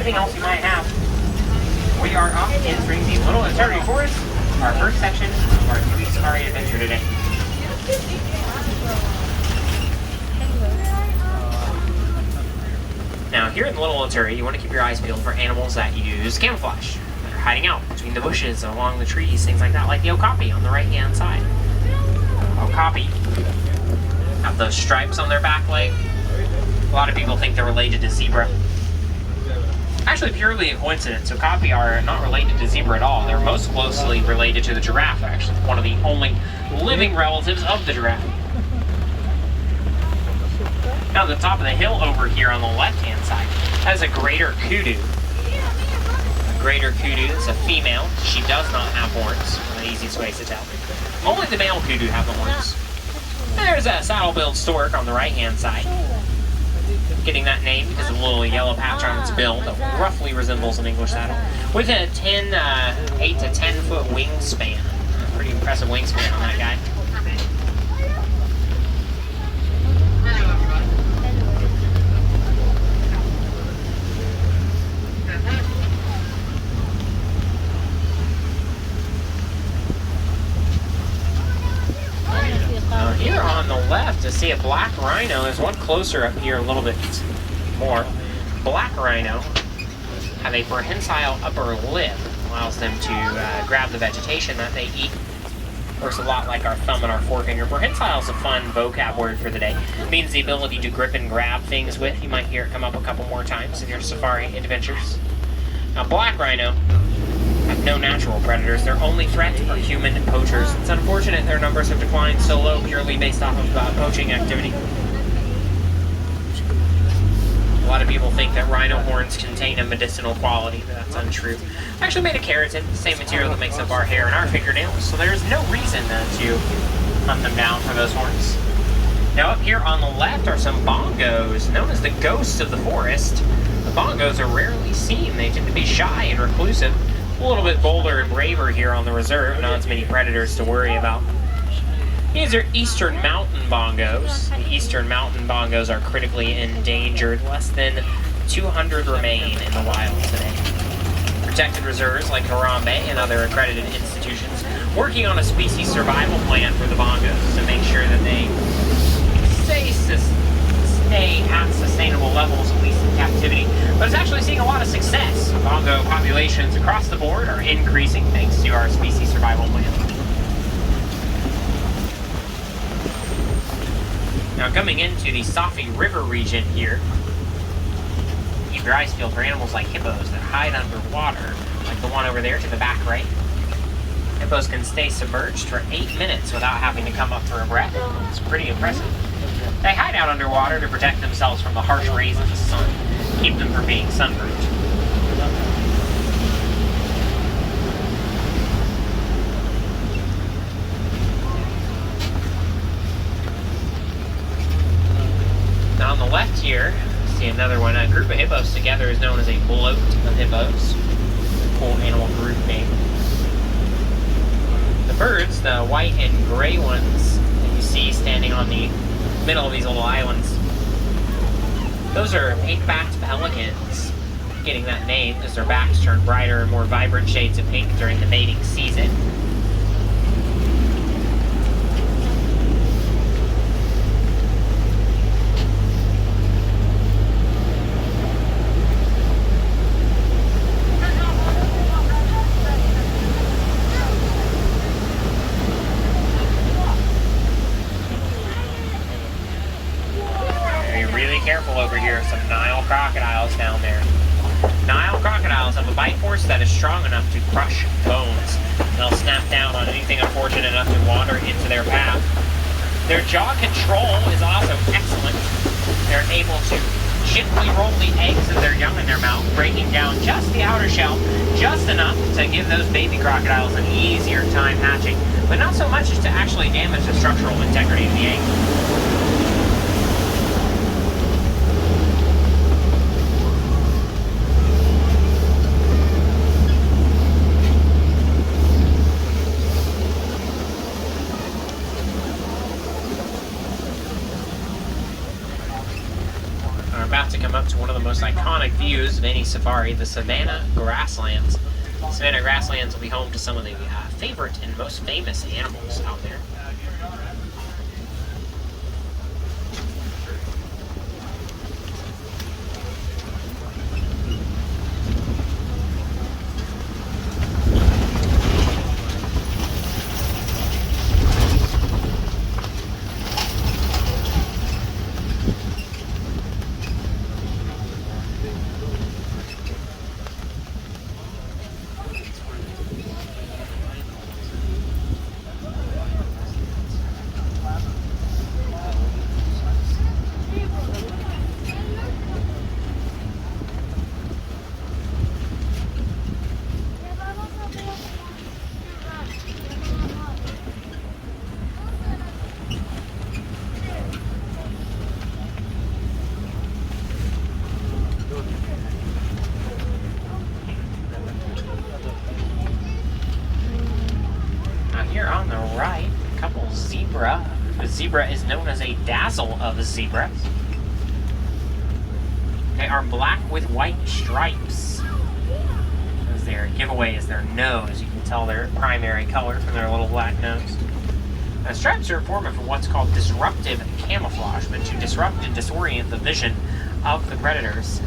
anything else you might have. We are off entering the Little Ontario Forest, our first section of our 3-week safari adventure today. Now, here in the Little Ontario, you want to keep your eyes peeled for animals that use camouflage. They're hiding out between the bushes, along the trees, things like that, like the okapi on the right-hand side. Okapi have those stripes on their back leg. A lot of people think they're related to zebra. Actually, purely a coincidence. Okapi are not related to zebra at all. They're most closely related to the giraffe, actually. One of the only living relatives of the giraffe. Now, the top of the hill over here on the left-hand side has a greater kudu. A greater kudu is a female. She does not have horns, one of the easiest ways to tell. Only the male kudu have the horns. There's a saddle-billed stork on the right-hand side. Getting that name because of a little yellow patch on its bill that roughly resembles an English saddle. With a 8 to 10 foot wingspan. A pretty impressive wingspan on that guy. Here on the left, to see a black rhino. There's one closer up here a little bit more. Black rhino have a prehensile upper lip. Allows them to grab the vegetation that they eat. Works a lot like our thumb and our forefinger. Prehensile is a fun vocab word for the day. It means the ability to grip and grab things with. You might hear it come up a couple more times in your safari adventures. Now, black rhino have no natural predators. Their only threat are human poachers. It's unfortunate their numbers have declined so low purely based off of poaching activity. A lot of people think that rhino horns contain a medicinal quality, but that's untrue. I actually made a keratin, the same material that makes up our hair and our fingernails, so there's no reason to hunt them down for those horns. Now up here on the left are some bongos, known as the ghosts of the forest. The bongos are rarely seen. They tend to be shy and reclusive. A little bit bolder and braver here on the reserve, not as many predators to worry about. These are eastern mountain bongos. The eastern mountain bongos are critically endangered. Less than 200 remain in the wild today. Protected reserves like Harambe and other accredited institutions working on a species survival plan for the bongos to make sure that they stay at sustainable levels, at least in captivity. But it's actually seeing a lot of success. Bongo populations across the board are increasing thanks to our species survival plan. Now coming into the Safi River region here, keep your eyes peeled for animals like hippos that hide underwater, like the one over there to the back right. Hippos can stay submerged for 8 minutes without having to come up for a breath. It's pretty impressive. They hide out underwater to protect themselves from the harsh rays of the sun, keep them from being sunburned. Now on the left here, see another one. A group of hippos together is known as a bloat of hippos. Cool animal group name. The birds, the white and gray ones that you see standing on the middle of these little islands, those are pink-backed pelicans. Getting that name because their backs turn brighter and more vibrant shades of pink during the mating season. Careful over here, some Nile crocodiles down there. Nile crocodiles have a bite force that is strong enough to crush bones. They'll snap down on anything unfortunate enough to wander into their path. Their jaw control is also excellent. They're able to gently roll the eggs of their young in their mouth, breaking down just the outer shell, just enough to give those baby crocodiles an easier time hatching, but not so much as to actually damage the structural integrity of the egg. About to come up to one of the most most iconic views of any safari, the Savannah grasslands. Savannah grasslands will be home to some of the favorite and most famous animals out there. Here on the right, a couple zebra. The zebra is known as a dazzle of zebras. They are black with white stripes. As their giveaway is their nose. You can tell their primary color from their little black nose. Now, stripes are a form of what's called disruptive camouflage, but to disrupt and disorient the vision of the predators.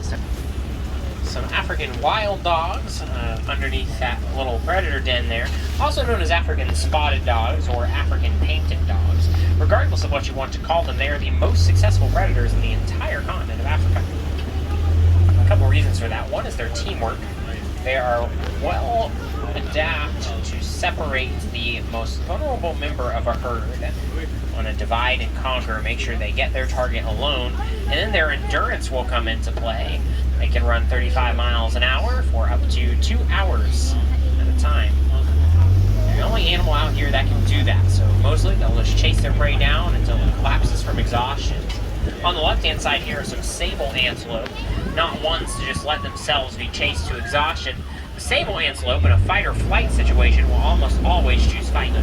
Some African wild dogs underneath that little predator den there, also known as African spotted dogs or African painted dogs. Regardless of what you want to call them, they are the most successful predators in the entire continent of Africa. A couple reasons for that. One is their teamwork. They are well adapted to separate the most vulnerable member of a herd on a divide and conquer, make sure they get their target alone, and then their endurance will come into play. They can run 35 miles an hour for up to 2 hours at a time. They're the only animal out here that can do that, so mostly they'll just chase their prey down until it collapses from exhaustion. On the left-hand side here are some sable antelope, not ones to just let themselves be chased to exhaustion. The sable antelope in a fight-or-flight situation will almost always choose fight.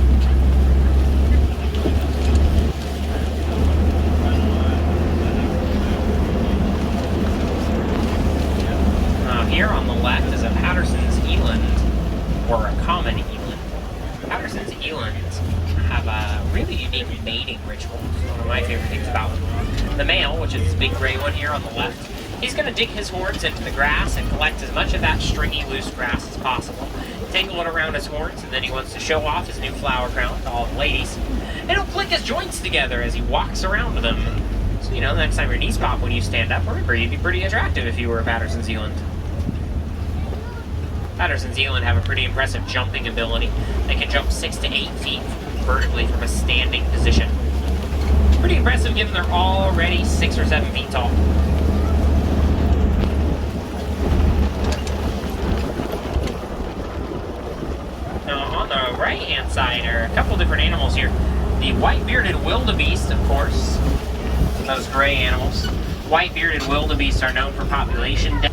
Here on the left is a Patterson's eland, or a common eland. Patterson's elands have a really unique mating ritual. It's one of my favorite things about them. The male, which is this big gray one here on the left, he's going to dig his horns into the grass and collect as much of that stringy, loose grass as possible. Tangle it around his horns, and then he wants to show off his new flower crown to all the ladies. And he'll click his joints together as he walks around them. So, you know, the next time your knees pop when you stand up, remember, you'd be pretty attractive if you were a Patterson's eland. Patterson's eland have a pretty impressive jumping ability. They can jump 6 to 8 feet vertically from a standing position. Pretty impressive given they're already 6 or 7 feet tall. Now on the right-hand side are a couple different animals here. The white-bearded wildebeest, of course. Those gray animals. White-bearded wildebeest are known for population density.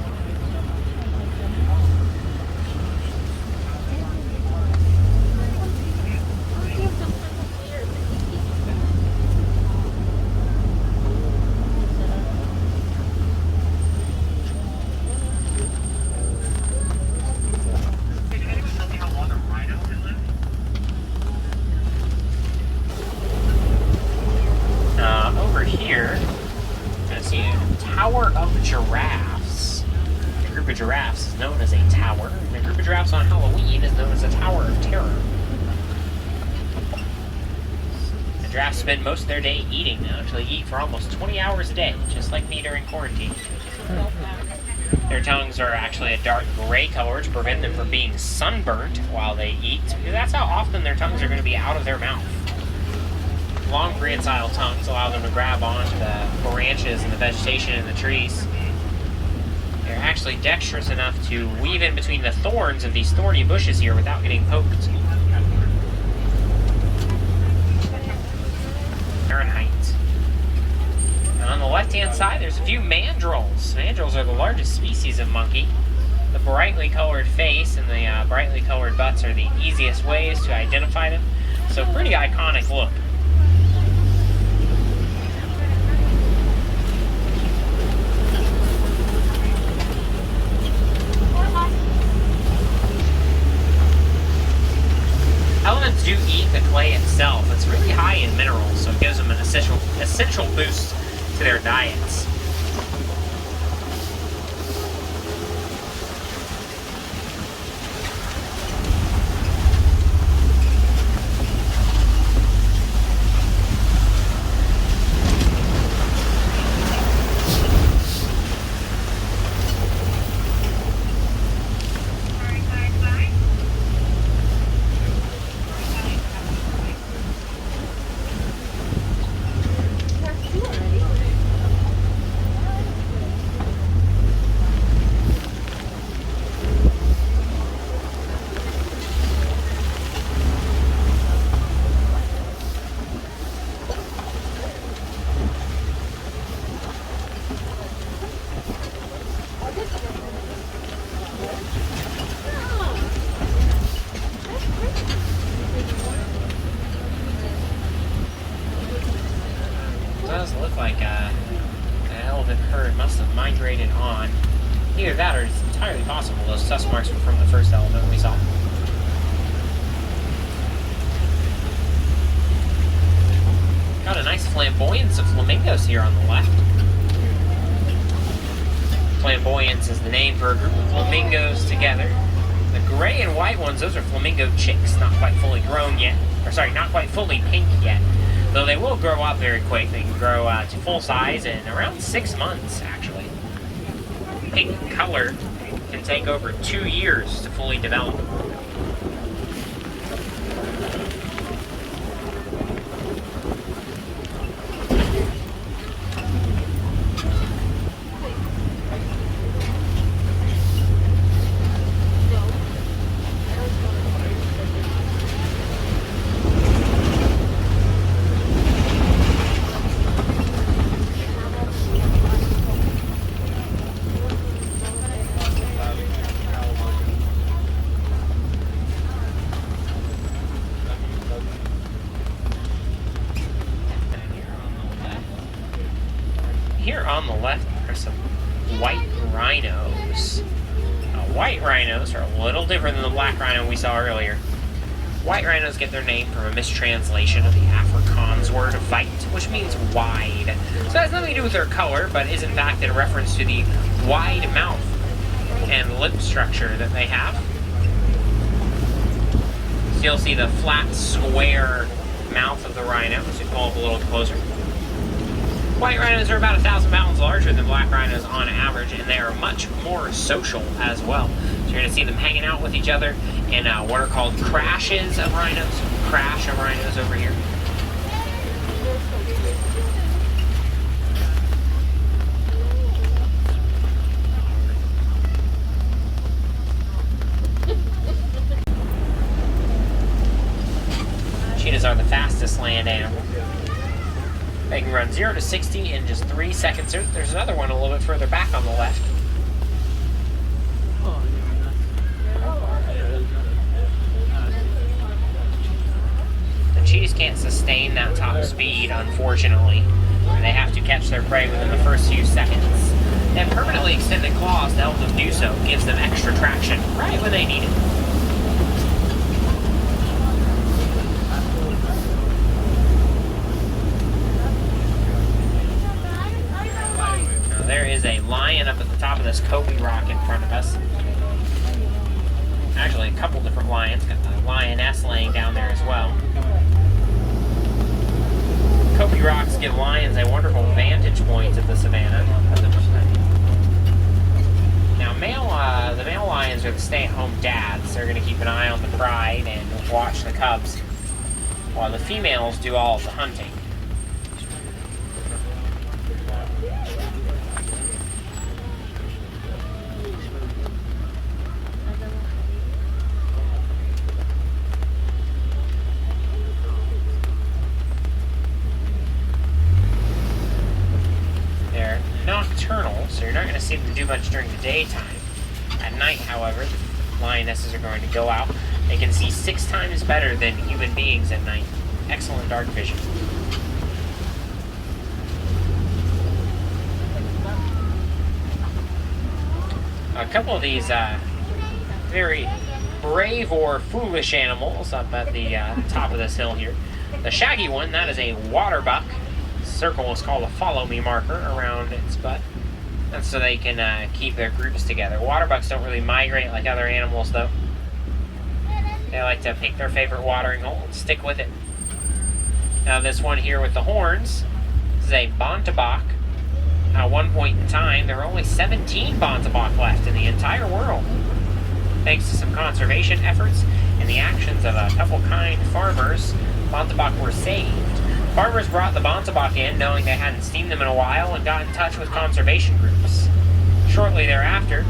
Over here, you're going to see a tower of giraffes. A group of giraffes is known as a tower, and a group of giraffes on Halloween is known as a tower of terror. The giraffes spend most of their day eating. They actually eat for almost 20 hours a day, just like me during quarantine. Their tongues are actually a dark gray color to prevent them from being sunburnt while they eat, because that's how often their tongues are going to be out of their mouth. Long prehensile tongues allow them to grab onto the branches and the vegetation in the trees. They're actually dexterous enough to weave in between the thorns of these thorny bushes here without getting poked. Fahrenheit. And on the left-hand side, there's a few mandrills. Mandrills are the largest species of monkey. The brightly colored face and the brightly colored butts are the easiest ways to identify them. So pretty iconic look. the clay itself, it's really high in minerals, so it gives them an essential boost to their diets. Does look like an elephant herd must have migrated on. Either that or it's entirely possible those dust marks were from the first elephant we saw. Got a nice flamboyance of flamingos here on the left. Flamboyance is the name for a group of flamingos together. The gray and white ones, those are flamingo chicks, not quite fully grown yet. Or sorry, not quite fully pink yet. Though they will grow up very quick. They can grow to full size in around 6 months, actually. Pink color can take over 2 years to fully develop. Here on the left are some white rhinos. White rhinos are a little different than the black rhino we saw earlier. White rhinos get their name from a mistranslation of the Afrikaans word "weit," which means wide. So it has nothing to do with their color, but is in fact a reference to the wide mouth and lip structure that they have. So you'll see the flat, square mouth of the rhino as you pull up a little closer. White rhinos are about 1,000 pounds larger than black rhinos on average, and they are much more social as well. So you're going to see them hanging out with each other in what are called crashes of rhinos. Crash of rhinos over here. Cheetahs are the fastest land animal. They can run 0 to 60 in just 3 seconds. There's another one a little bit further back on the left. The cheetahs can't sustain that top speed, unfortunately. They have to catch their prey within the first few seconds. They have permanently extended claws to help them do so. It gives them extra traction right when they need it. There is a lion up at the top of this Kobe rock in front of us. Actually, a couple different lions. Got the lioness laying down there as well. Kobe rocks give lions a wonderful vantage point at the savannah. Now, the male lions are the stay-at-home dads. They're going to keep an eye on the pride and watch the cubs, while the females do all of the hunting. Nocturnal, so you're not going to see them do much during the daytime. At night, however, the lionesses are going to go out. They can see 6 times better than human beings at night. Excellent dark vision. A couple of these very brave or foolish animals up at the top of this hill here. The shaggy one, that is a water buck. Circle is called a follow me marker around its butt. That's so they can keep their groups together. Water bucks don't really migrate like other animals though. They like to pick their favorite watering hole and stick with it. Now this one here with the horns, this is a Bontebok. At one point in time, there were only 17 Bontebok left in the entire world. Thanks to some conservation efforts and the actions of a couple kind farmers, Bontebok were saved. Farmers brought the Bontebok in knowing they hadn't seen them in a while and got in touch with conservation groups. Shortly thereafter,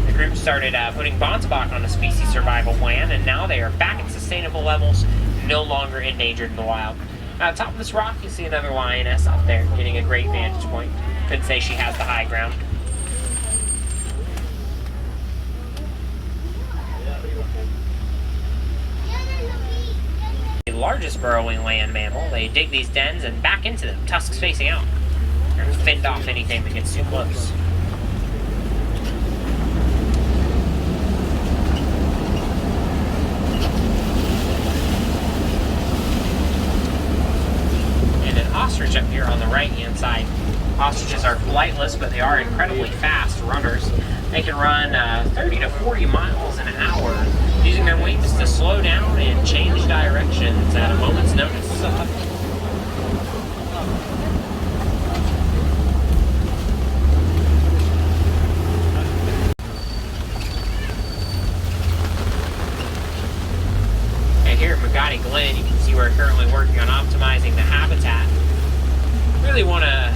the group started putting Bontebok on a species survival plan, and now they are back at sustainable levels, no longer endangered in the wild. Now, at the top of this rock, you see another lioness up there, getting a great vantage point. Could say she has the high ground. The largest burrowing land mammal, they dig these dens and back into them, tusks facing out. They're going to fend off anything that gets too close. Ostrich up here on the right hand side. Ostriches are flightless, but they are incredibly fast runners. They can run 30 to 40 miles an hour, using their wings to slow down and change directions at a moment's notice. And here at Magadi Glen, you can see we're currently working on optimizing the habitat. Really want to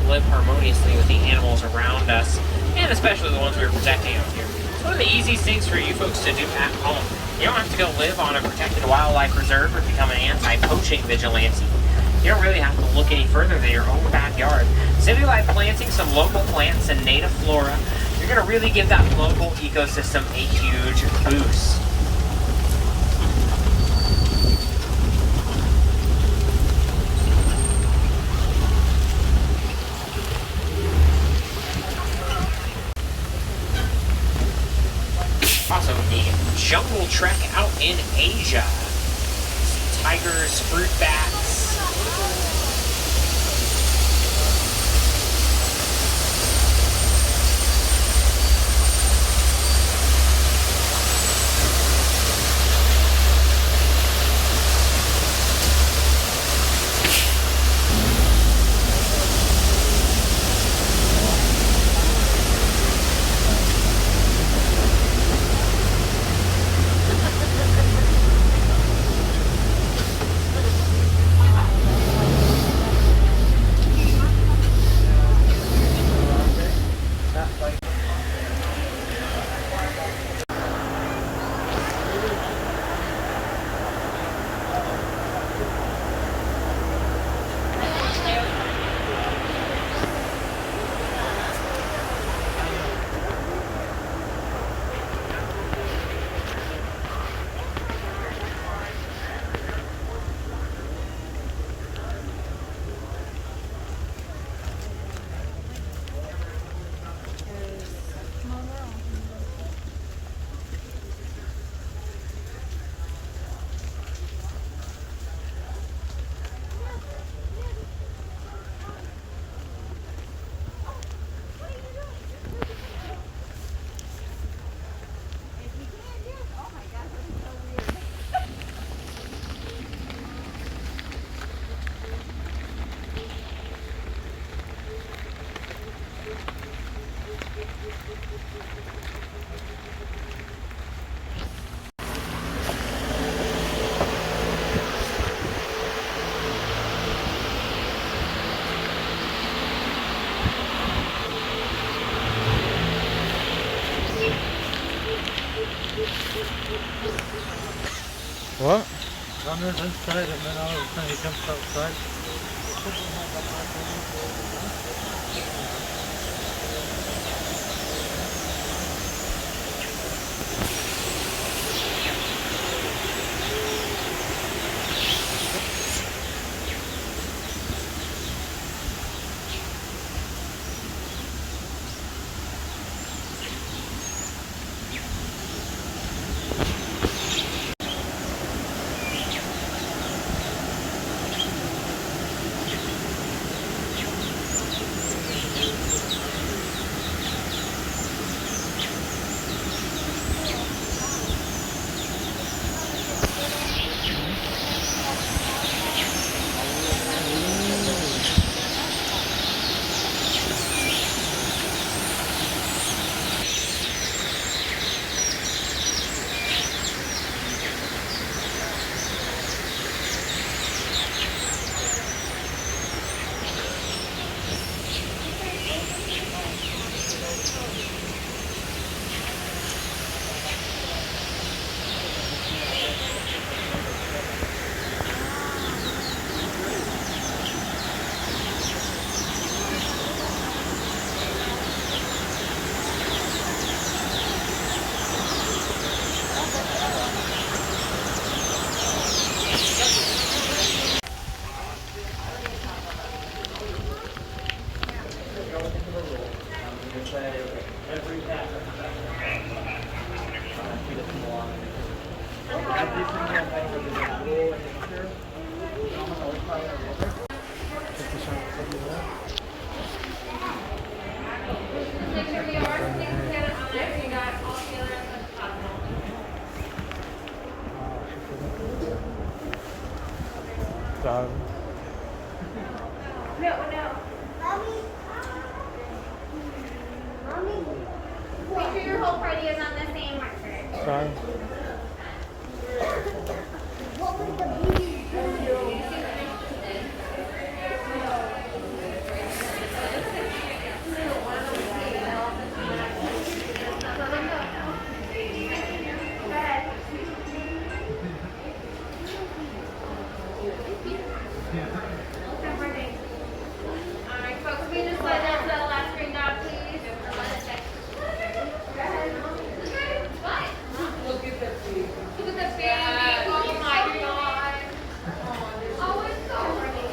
live harmoniously with the animals around us, and especially the ones we're protecting out here. It's one of the easiest things for you folks to do at home. You don't have to go live on a protected wildlife reserve or become an anti-poaching vigilante. You don't really have to look any further than your own backyard. Simply by planting some local plants and native flora, you're going to really give that local ecosystem a huge boost. Also, the jungle trek out in Asia. Tigers, fruit bats. What? Running inside and then all of a sudden he jumps outside. dog. No. Mommy. Make sure your whole party is on the same marker. Sorry. What was the baby? Alright, folks, we just slide down to the last green dot, please. What? Look at that baby. Look at that baby. Oh my god. Oh, it's so pretty.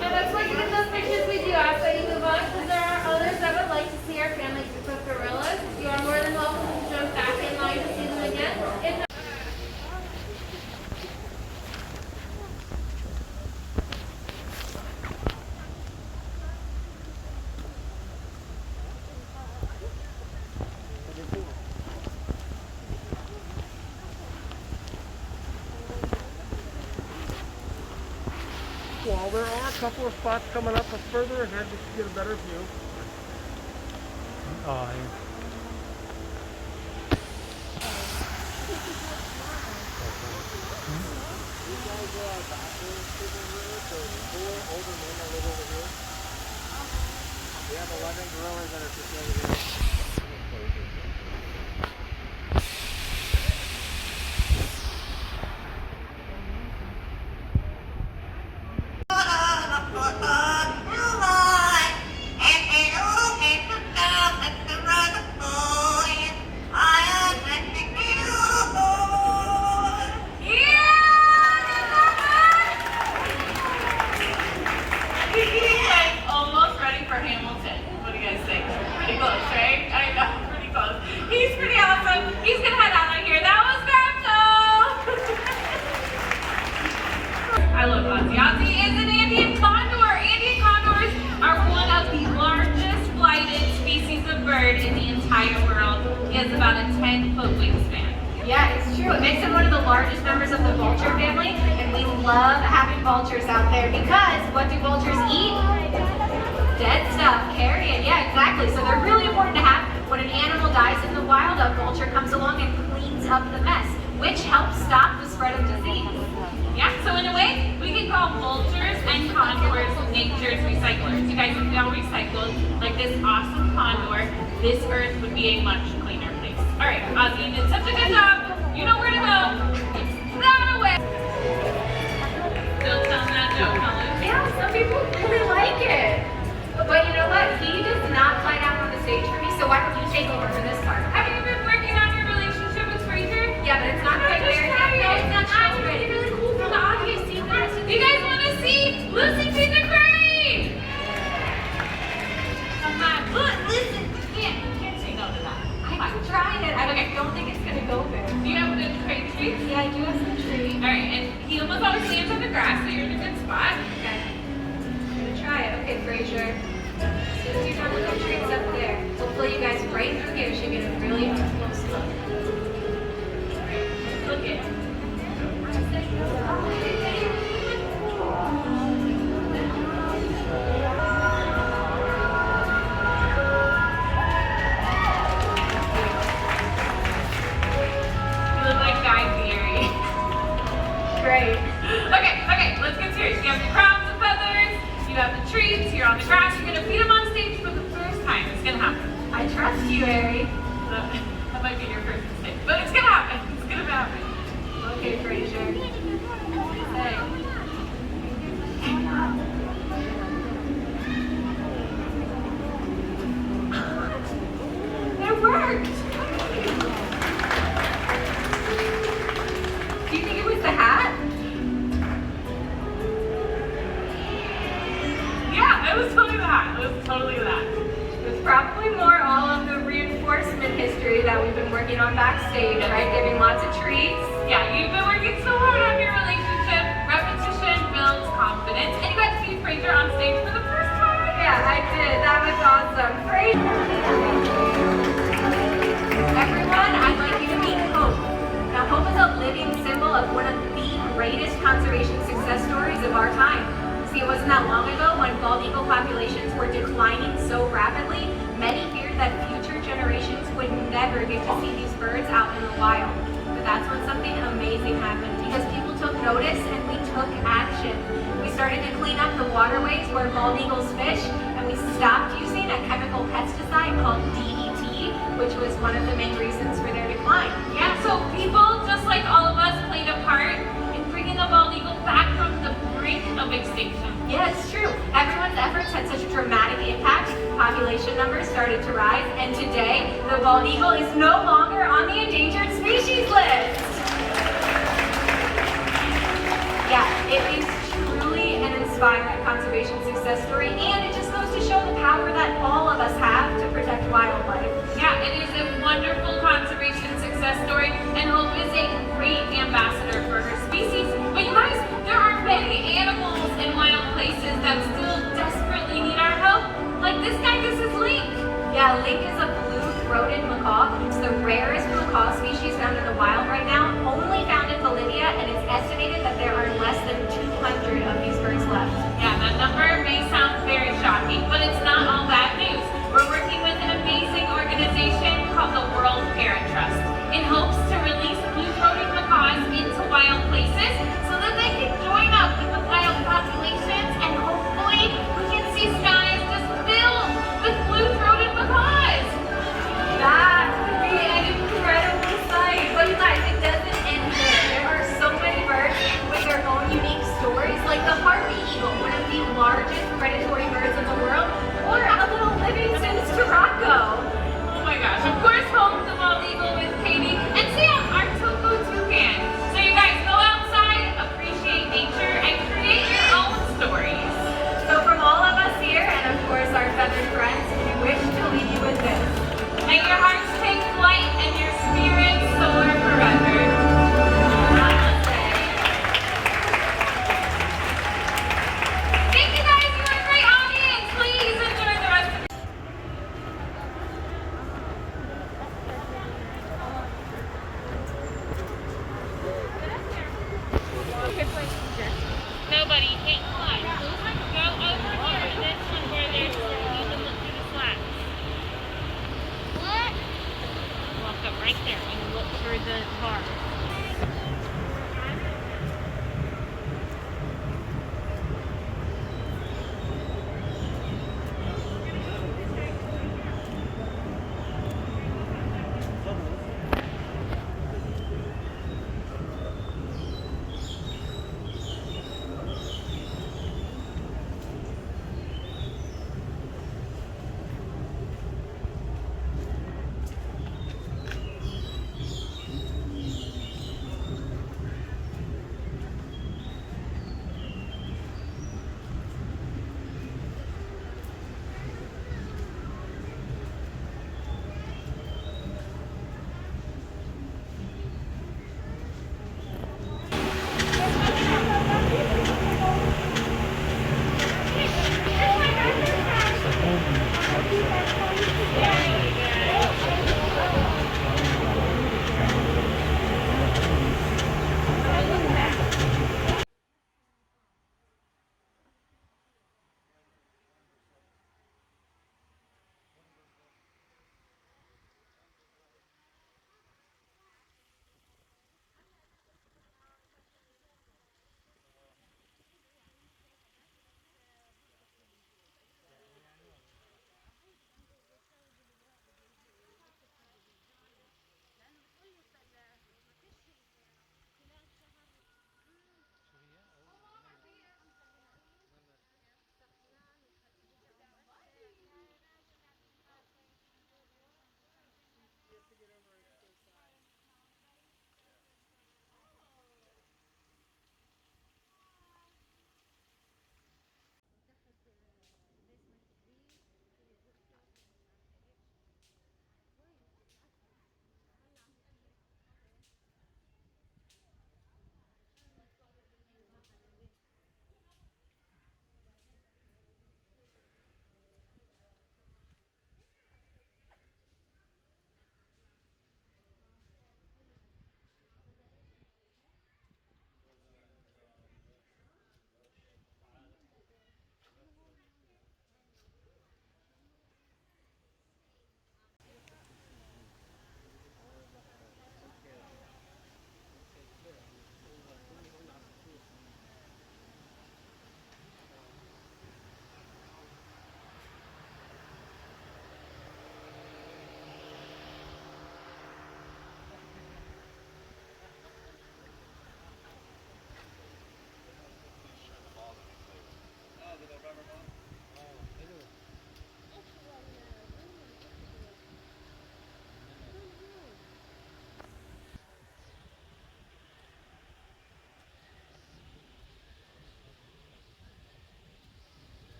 And that's what you get those pictures we do ask that you move on, because there are others that would like to see our family group of gorillas. You are more than welcome to jump back in line to see them again. If not, Well, there are a couple of spots coming up further ahead to get a better view. Oh, We have 11 gorillas at our facility. Almost ready for Hamilton. What do you guys think? Pretty close, right? I know, pretty close. He's pretty awesome. He's gonna head out of here. That was Groucho! I love Ozzy. Ozzy is an Andean condor. Andean condors are one of the largest flighted species of bird in the entire world. He has about a 10-foot wingspan. Yeah, it's true. It makes him one of the largest members of the vulture family, and we love having vultures out there because what do vultures eat? Dead stuff, carrion. Yeah, exactly. So they're really important to have. When an animal dies in the wild, a vulture comes along and cleans up the mess, which helps stop the spread of disease. Yeah, so in a way, we can call vultures and condors nature's recyclers. You guys, if we all recycled like this awesome condor, this earth would be a much cleaner place. All right, Ozzy, you did such a good job. You know where to go. It's that away. Still telling that joke, huh, Lucy? Yeah, some people really like it. But you know what? He does not fly down on the stage for me, so why don't you take over for this part? Have you been working on your relationship with Fraser? Yeah, but it's not quite there yet. No, it's not shown ready. Really cool for the audience. You guys want to see Lucy see the crane? Come on, listen. You can't say no to that. I'm trying it. I don't think it's going to go there. Do you have a good crane treat? Yeah, I do have some trees. All right, and he almost always lands on the grass, so you're in a good spot. Okay. I'm going to try it. Okay, Fraser. As soon as you're done with the treats up there, hopefully you guys right through here should get a really up close look. Look at him. You look like Guy Fieri. Great. Okay, let's get serious. You have the crowns and feathers, you have the treats, you're on the grass, you're gonna feed them on stage for the first time. It's gonna happen. I trust you, Harry. That might be your first mistake, but it's gonna happen. It's gonna happen. Okay, Fraser. Hey. It worked! Do you think it was the hat? Yeah, it was totally that. It was totally that. It was probably more all of the reinforcement history that we've been working on backstage, right? Giving lots of treats. Yeah, you've been working so hard on your relationship. Repetition builds confidence. And you got to see Fraser on stage for the first time. Yeah, I did. That was awesome. Great. Everyone, I'd like you to meet Hope. Now, Hope is a living symbol of one of the greatest conservation success stories of our time. See, it wasn't that long ago when bald eagle populations were declining so rapidly, many feared that future generations would never get to see these birds out in the wild. But that's when something amazing happened, because people took notice and we took action. We started to clean up the waterways where bald eagles fish, and we stopped using a chemical pesticide called DET, which was one of the main reasons for their decline. Yeah, so people, just like all of us, played a part in bringing the bald eagle back from the brink of extinction. Yeah, it's true. Everyone's efforts had such a dramatic impact. Population numbers started to rise, and today, the bald eagle is no longer on the endangered species list. Yeah, it is truly an inspiring conservation success story, and it just goes to show the power that all of us have to protect wildlife. Yeah, it is a wonderful conservation success story, and Hope is a great ambassador for her species. But you guys, there are many animals in wild places that still desperately need our help. Like this guy, this is Link. Yeah, Link is a blue-throated macaw. It's the rarest macaw species found in the wild right now, only found in Bolivia, and it's estimated that there are less than 200 of these birds left. Yeah, that number may sound very shocking, but it's not all bad news. We're working with an amazing organization called the World Parrot Trust in hopes to release blue-throated macaws into wild places so that they can join up with the wild populations, and hopefully we can see skies just filled with blue-throated macaws. That would be an incredible sight. But you guys, it doesn't end there. There are so many birds with their own unique stories, like the harpy eagle, one of the largest predatory birds in the world, or a little Livingston's Turacco. Oh my gosh, of course, Hope the bald eagle with Katie, and Sam, our Toco toucan. So you guys go outside, appreciate nature, and create your own stories. So from all of us here, and of course our feathered friends, we wish to leave you with this. May your hearts take flight and your spirits soar forever. Namaste. Thank you guys, you were a great audience.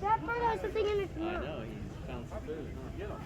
That bird has something in its mouth. I know, he's found some food. Get him.